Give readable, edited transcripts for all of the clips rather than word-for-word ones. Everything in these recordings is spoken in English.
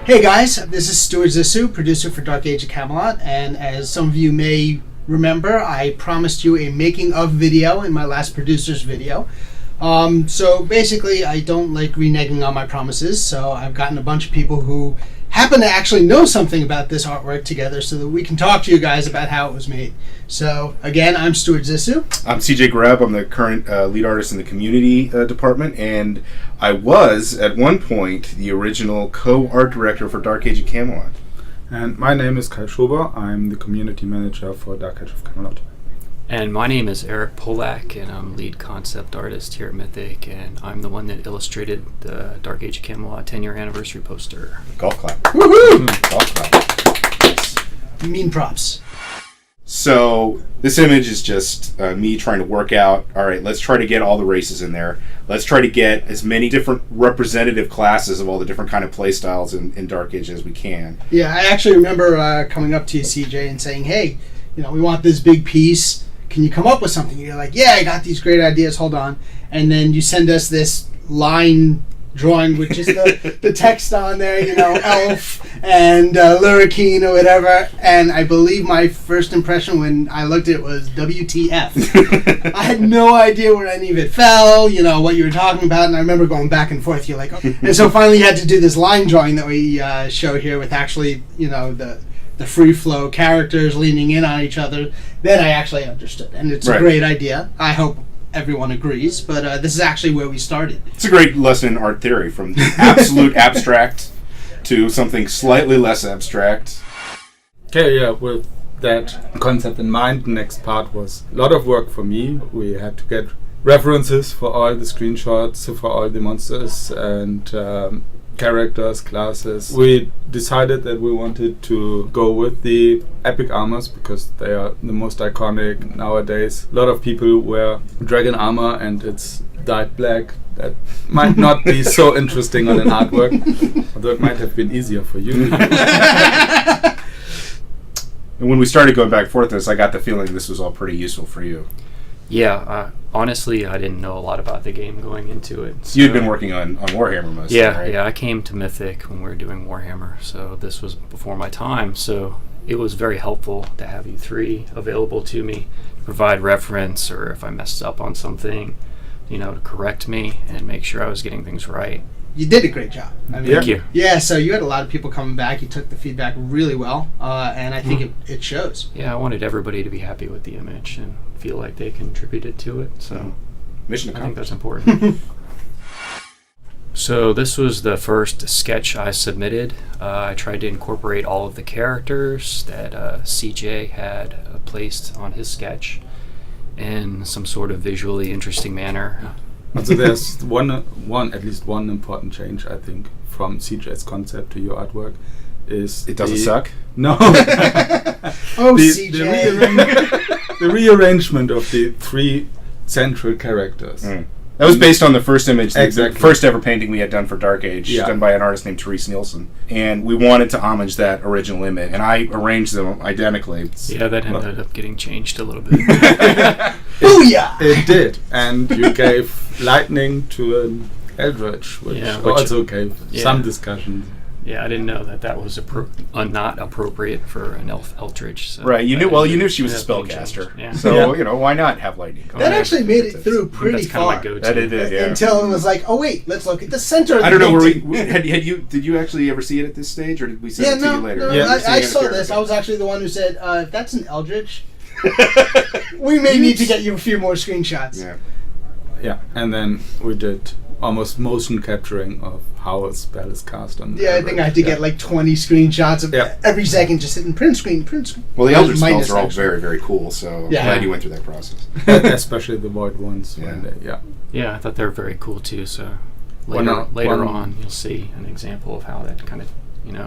Hey guys, this is Stuart Zissou, producer for Dark Age of Camelot, and as some of you may remember, I promised you a making of video in my last producer's video. So basically, I don't like reneging on my promises, so I've gotten a bunch of people who happen to actually know something about this artwork together so that we can talk to you guys about how it was made. So again, I'm Stuart Zissou. I'm CJ Greb. I'm the current lead artist in the community department, and I was at one point the original co-art director for Dark Age of Camelot. And my name is Kai Schober. I'm the community manager for Dark Age of Camelot. And my name is Eric Polak, and I'm lead concept artist here at Mythic, and I'm the one that illustrated the Dark Age of Camelot 10-year anniversary poster. Golf clap. Woohoo! Golf clap. Mean props. So this image is just me trying to work out, all right, let's try to get all the races in there. Let's try to get as many different representative classes of all the different kind of play styles in Dark Age as we can. Yeah, I actually remember coming up to you, CJ, and saying, hey, we want this big piece. Can you come up with something? And you're like, yeah, I got these great ideas, hold on. And then you send us this line drawing, which is the text on there, elf and lurricane or whatever. And I believe my first impression when I looked at it was WTF. I had no idea where any of it fell, what you were talking about. And I remember going back and forth. You're like, oh. And so finally you had to do this line drawing that we show here with actually, the free flow characters leaning in on each other. Then I actually understood. And it's a great idea. I hope everyone agrees, but this is actually where we started. It's a great lesson in art theory, from absolute abstract to something slightly less abstract. Okay, yeah, with that concept in mind, the next part was a lot of work for me. We had to get references for all the screenshots, for all the monsters and characters, classes. We decided that we wanted to go with the epic armors because they are the most iconic nowadays. A lot of people wear dragon armor and it's dyed black. That might not be so interesting on an artwork, although it might have been easier for you. And when we started going back and forth this, I got the feeling this was all pretty useful for you. Yeah, honestly, I didn't know a lot about the game going into it. So You'd been working on Warhammer mostly, right? Yeah, I came to Mythic when we were doing Warhammer, so this was before my time. So it was very helpful to have you three available to me to provide reference, or if I messed up on something, to correct me and make sure I was getting things right. You did a great job. Thank you. Yeah, so you had a lot of people coming back. You took the feedback really well, and I think it shows. Yeah, I wanted everybody to be happy with the image and feel like they contributed to it. So Mission accomplished. I think that's important. So this was the first sketch I submitted. I tried to incorporate all of the characters that CJ had placed on his sketch in some sort of visually interesting manner. So there's at least one important change, I think, from CJ's concept to your artwork. Is it doesn't suck? No. CJ. The rearrangement of the three central characters. That was based on the first image, exactly. The first ever painting we had done for Dark Age, done by an artist named Therese Nielsen. And we wanted to homage that original image, and I arranged them identically. Yeah, that ended up getting changed a little bit. Booyah! It did, and you gave lightning to an Eldritch, which also gave some discussion. Yeah, I didn't know that was not appropriate for an Eldritch. So right, you knew she was a spellcaster. Yeah. So, why not have lightning? That actually made it through pretty far. That it did, yeah. Until it was like, oh wait, let's look at the center of the I don't know, painting. did you actually ever see it at this stage, or did we send it to you later? No, I saw this. I was actually the one who said, if that's an Eldritch, we may need to get you a few more screenshots. Yeah, and then we did almost motion capturing of how a spell is cast on. I think I had to get like 20 screenshots of every second, just hitting print screen. Well, the Eldritch spells are all very, very cool, so I'm glad you went through that process. Especially the void ones. Yeah, I thought they were very cool too, so later on you'll see an example of how that kind of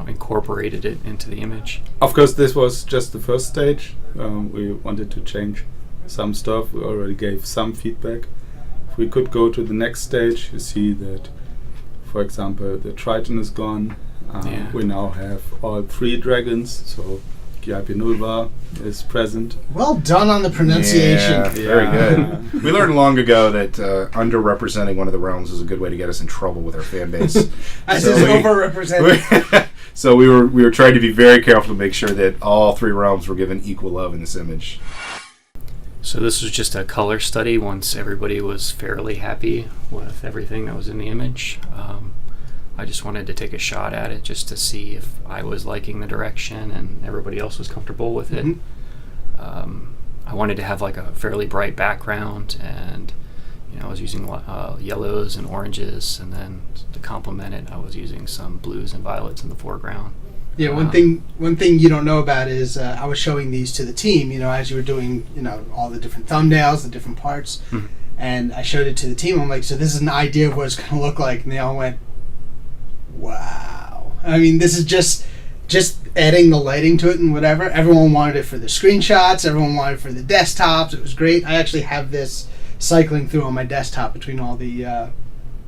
incorporated it into the image. Of course, this was just the first stage. We wanted to change some stuff. We already gave some feedback. If we could go to the next stage, you see that, for example, the Triton is gone. We now have all three dragons, so Gyapinulva is present. Well done on the pronunciation. Yeah, very good. We learned long ago that underrepresenting one of the realms is a good way to get us in trouble with our fan base. As is overrepresented. So we were trying to be very careful to make sure that all 3 realms were given equal love in this image. So this was just a color study once everybody was fairly happy with everything that was in the image. I just wanted to take a shot at it just to see if I was liking the direction and everybody else was comfortable with it. I wanted to have like a fairly bright background, and I was using yellows and oranges, and then to complement it I was using some blues and violets in the foreground. Yeah, one thing you don't know about is I was showing these to the team, as you were doing, all the different thumbnails, the different parts, and I showed it to the team. I'm like, so this is an idea of what it's going to look like, and they all went, wow. I mean, this is just adding the lighting to it and whatever. Everyone wanted it for the screenshots. Everyone wanted it for the desktops. It was great. I actually have this cycling through on my desktop between all the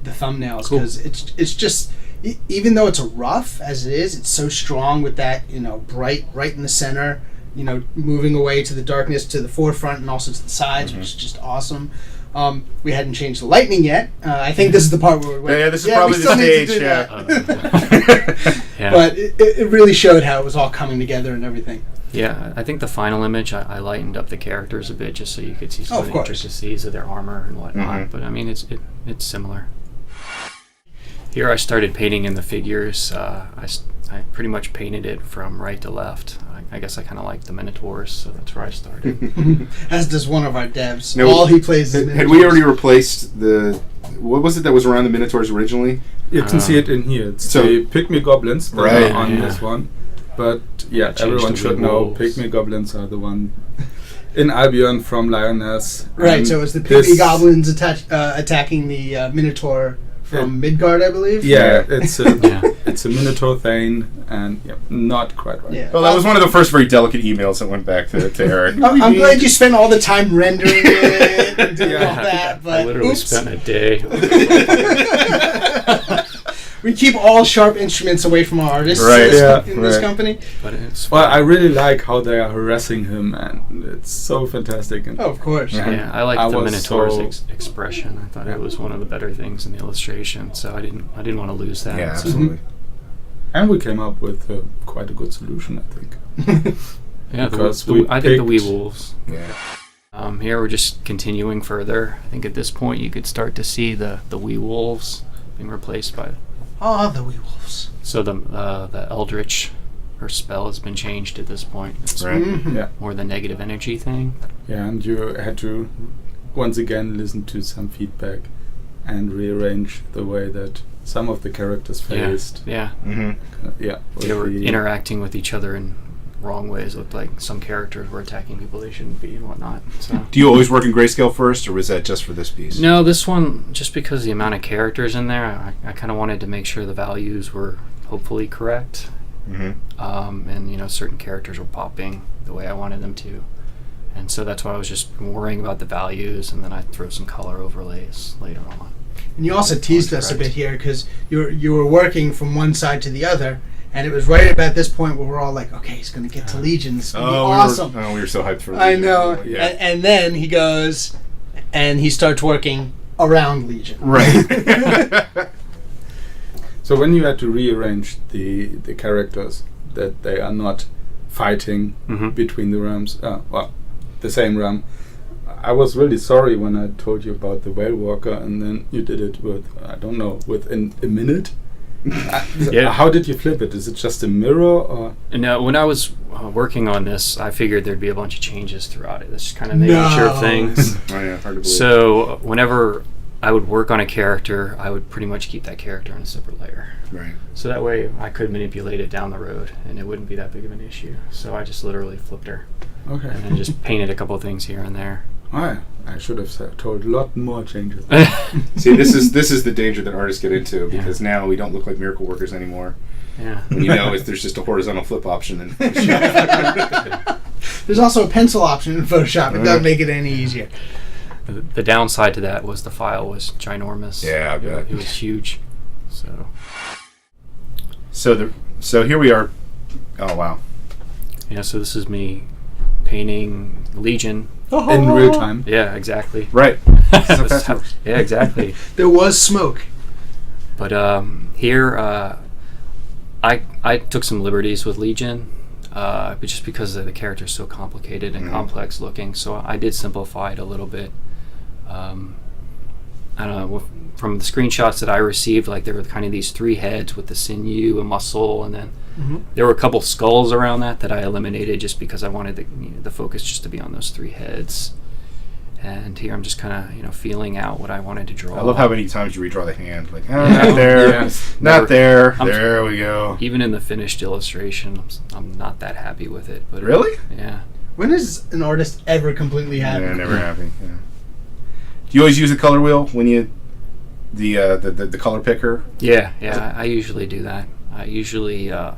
thumbnails, because it's just, even though it's a rough as it is, it's so strong with that bright right in the center, moving away to the darkness to the forefront and also to the sides, which is just awesome. We hadn't changed the lightning yet. I think this is the part where we went, this is probably the stage. But it really showed how it was all coming together and everything. Yeah, I think the final image, I lightened up the characters a bit just so you could see some of the intricacies of their armor and whatnot. But I mean, it's similar. Here I started painting in the figures. I pretty much painted it from right to left. I guess I kind of like the Minotaurs, so that's where I started. As does one of our devs. No, all he plays is Minotaurs. Had we already replaced what was it that was around the Minotaurs originally? You can see it in here. It's the Pygmy Goblins that are on this one. But yeah, everyone should know Pygmy Goblins are the one in Albion from Lioness. Right, so it's the Pygmy Goblins attacking the Minotaur from Midgard, I believe. Yeah, it's a Minotaur Thane, and not quite right. Yeah. Well, that was one of the first very delicate emails that went back to Eric. I'm glad you spent all the time rendering it and doing all that, but I literally spent a day. We keep all sharp instruments away from our artists in this company. But it's I really like how they are harassing him, and it's so fantastic. And of course. Yeah, I like the Minotaur's expression. I thought it was one of the better things in the illustration, so I didn't want to lose that. Yeah, so. absolutely. And we came up with quite a good solution, I think. Yeah, because I think the wee wolves. Yeah. Here we're just continuing further. I think at this point you could start to see the wee wolves being replaced by. The wee wolves. So the Eldritch, her spell has been changed at this point. It's more the negative energy thing. Yeah, and you had to once again listen to some feedback and rearrange the way that some of the characters faced. Yeah. They were interacting with each other in wrong ways. It looked like some characters were attacking people they shouldn't be and whatnot. So. Do you always work in grayscale first, or was that just for this piece? No, this one, just because the amount of characters in there, I kind of wanted to make sure the values were hopefully correct. And certain characters were popping the way I wanted them to. And so that's why I was just worrying about the values, and then I throw some color overlays later on. And you also teased us a bit here, because you were working from one side to the other, and it was right about this point where we're all like, okay, he's going to get to Legion. This is going to be awesome. We were so hyped for Legion. I know. Yeah. And then he goes and he starts working around Legion. Right. So when you had to rearrange the characters, that they are not fighting between the realms, the same realm, I was really sorry when I told you about the Whale Walker, and then you did it within a minute. How did you flip it? Is it just a mirror, or? No, when I was working on this, I figured there'd be a bunch of changes throughout it. That's just kind of the nature of things. Hard to believe. So whenever I would work on a character, I would pretty much keep that character in a separate layer. Right. So that way I could manipulate it down the road, and it wouldn't be that big of an issue. So I just literally flipped her. Okay. And then just painted a couple of things here and there. I should have told a lot more changes. See, this is the danger that artists get into, because now we don't look like miracle workers anymore. Yeah. When there's just a horizontal flip option in There's also a pencil option in Photoshop. It doesn't make it any easier. The downside to that was the file was ginormous. Yeah, I bet. It was huge. So here we are. Oh wow. Yeah, so this is me painting Legion. In real time. Yeah, exactly. Right. Yeah, exactly. There was smoke. But here, I took some liberties with Legion, but just because the character is so complicated and complex looking, so I did simplify it a little bit. I don't know, from the screenshots that I received, like there were kind of these 3 heads with the sinew, a muscle, and then there were a couple skulls around that I eliminated just because I wanted the focus just to be on those 3 heads. And here I'm just kind of feeling out what I wanted to draw. I love how many times you redraw the hand. Like, not there, Yes. not there. There we go. Even in the finished illustration, I'm not that happy with it. But Really? Yeah. When is an artist ever completely happy? Yeah, never happy. Yeah. Do you always use the color wheel when you the color picker? Yeah. I usually do that. I usually I'll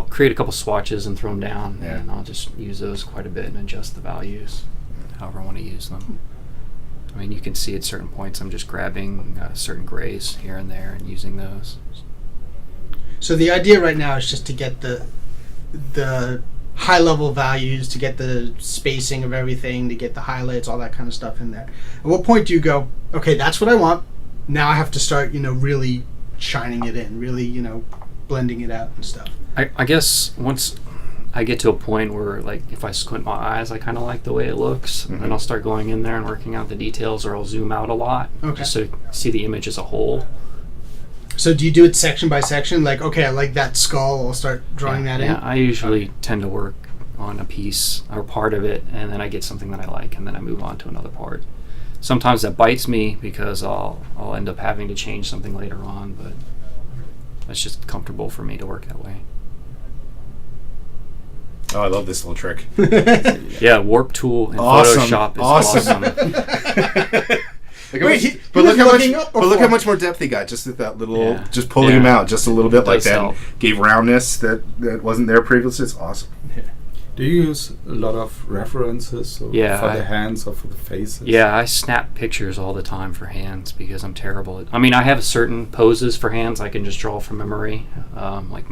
create a couple swatches and throw them down, and I'll just use those quite a bit and adjust the values however I want to use them. I mean, you can see at certain points I'm just grabbing certain grays here and there and using those. So the idea right now is just to get the high level values, to get the spacing of everything, to get the highlights, all that kind of stuff in there. At what point do you go, okay, that's what I want. Now I have to start, really shining it in, really, blending it out and stuff. I guess once I get to a point where, like, if I squint my eyes, I kind of like the way it looks, and I'll start going in there and working out the details, or I'll zoom out a lot just to see the image as a whole. So do you do it section by section? Like, okay, I like that skull, I'll start drawing that in? Yeah, I usually tend to work on a piece or part of it, and then I get something that I like, and then I move on to another part. Sometimes that bites me because I'll end up having to change something later on, but it's just comfortable for me to work that way. Oh, I love this little trick. Yeah, warp tool in Photoshop is awesome. Look how much more depth he got just at that little, just pulling him out just a little bit like that. Help. Gave roundness that wasn't there previously. It's awesome. Do you use a lot of references for the hands or for the faces? Yeah, I snap pictures all the time for hands because I'm terrible at... I mean, I have certain poses for hands I can just draw from memory, like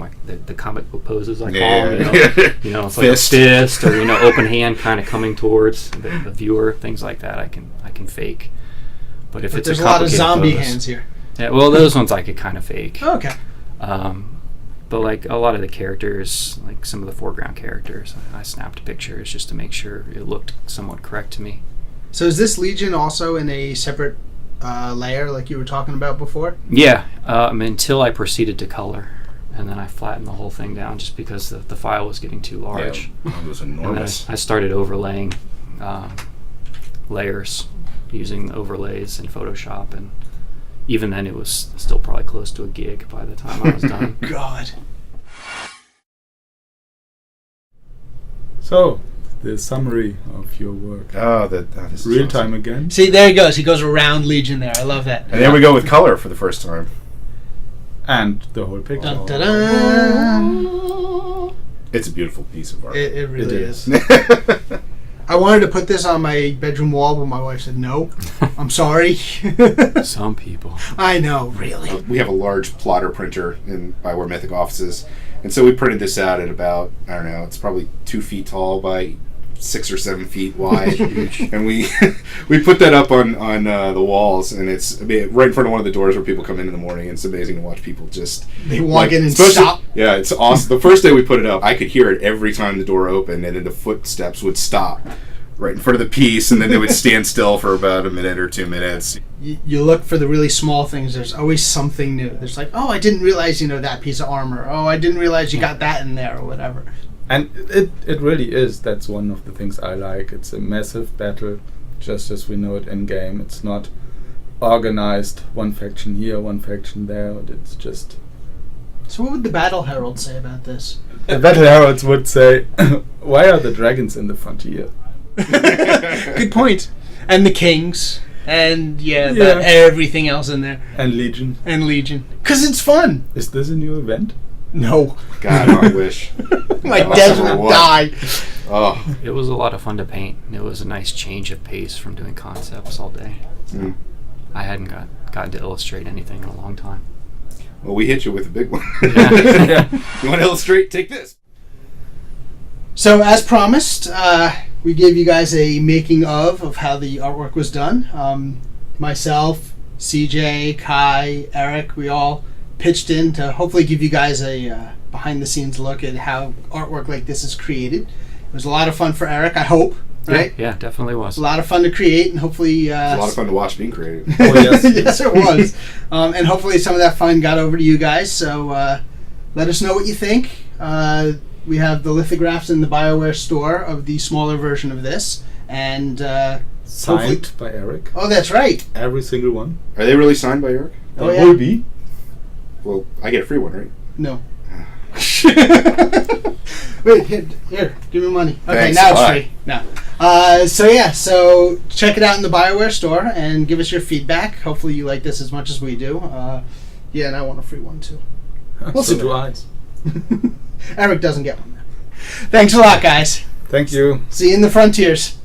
the comic book poses I call them. It's like a fist or open hand kind of coming towards the viewer, things like that. I can fake. But if it's there's a lot of zombie hands here. Yeah, well, those ones I could kind of fake. Oh, okay. But like a lot of the characters, like some of the foreground characters, I snapped pictures just to make sure it looked somewhat correct to me. So is this Legion also in a separate layer like you were talking about before? Yeah, until I proceeded to color. And then I flattened the whole thing down just because the file was getting too large. Yeah, it was enormous. And then I started overlaying layers using overlays in Photoshop, and even then it was still probably close to a gig by the time I was done. God. So, the summary of your work. This is Real awesome. time again. See, there he goes. He goes around Legion there. I love that. And there we go with color for the first time. And the whole picture. Dun, dun, dun. It's a beautiful piece of art. It really It is. I wanted to put this on my bedroom wall, but my wife said no. I'm sorry. Some people. I know, really. We have a large plotter printer by where Mythic offices, and so we printed this out at about, I don't know, it's probably 2 feet tall by 6 or 7 feet wide. And we put that up on the walls, and it's right in front of one of the doors where people come in the morning, and it's amazing to watch people just... They walk in and especially- stop. Yeah, it's awesome. The first day we put it up, I could hear it every time the door opened, and then the footsteps would stop right in front of the piece, and then they would stand still for about a minute or 2 minutes. You look for the really small things. There's always something new. There's like, oh, I didn't realize, that piece of armor. Oh, I didn't realize you got that in there or whatever. And it really is. That's one of the things I like. It's a massive battle, just as we know it in game. It's not organized, one faction here, one faction there. It's just... So what would the Battle Herald say about this? The Battle Heralds would say, why are the dragons in the frontier? Good point. And the kings. And everything else in there. And Legion. And Legion. Because it's fun. Is this a new event? No. God, I wish. My dad would die. Oh. It was a lot of fun to paint. It was a nice change of pace from doing concepts all day. Mm. I hadn't gotten to illustrate anything in a long time. Well, we hit you with a big one. Yeah. You want to illustrate? Take this. So, as promised, we gave you guys a making of how the artwork was done. Myself, CJ, Kai, Eric, we all pitched in to hopefully give you guys a behind-the-scenes look at how artwork like this is created. It was a lot of fun for Eric, I hope, right? Yeah, definitely was. A lot of fun to create, and hopefully... It was a lot of fun to watch being created. Oh, yes. Yes, it was. And hopefully some of that fun got over to you guys, so let us know what you think. We have the lithographs in the BioWare store of the smaller version of this, and... Signed by Eric. Oh, that's right. Every single one. Are they really signed by Eric? Oh, yeah. Will be. Well, I get a free one, right? No. Wait, here, give me money. Okay, Thanks, now it's bye. free. No. So check it out in the BioWare store and give us your feedback. Hopefully you like this as much as we do. And I want a free one too. We'll So see. do I. Eric doesn't get one. Thanks a lot, guys. Thank you. See you in the frontiers.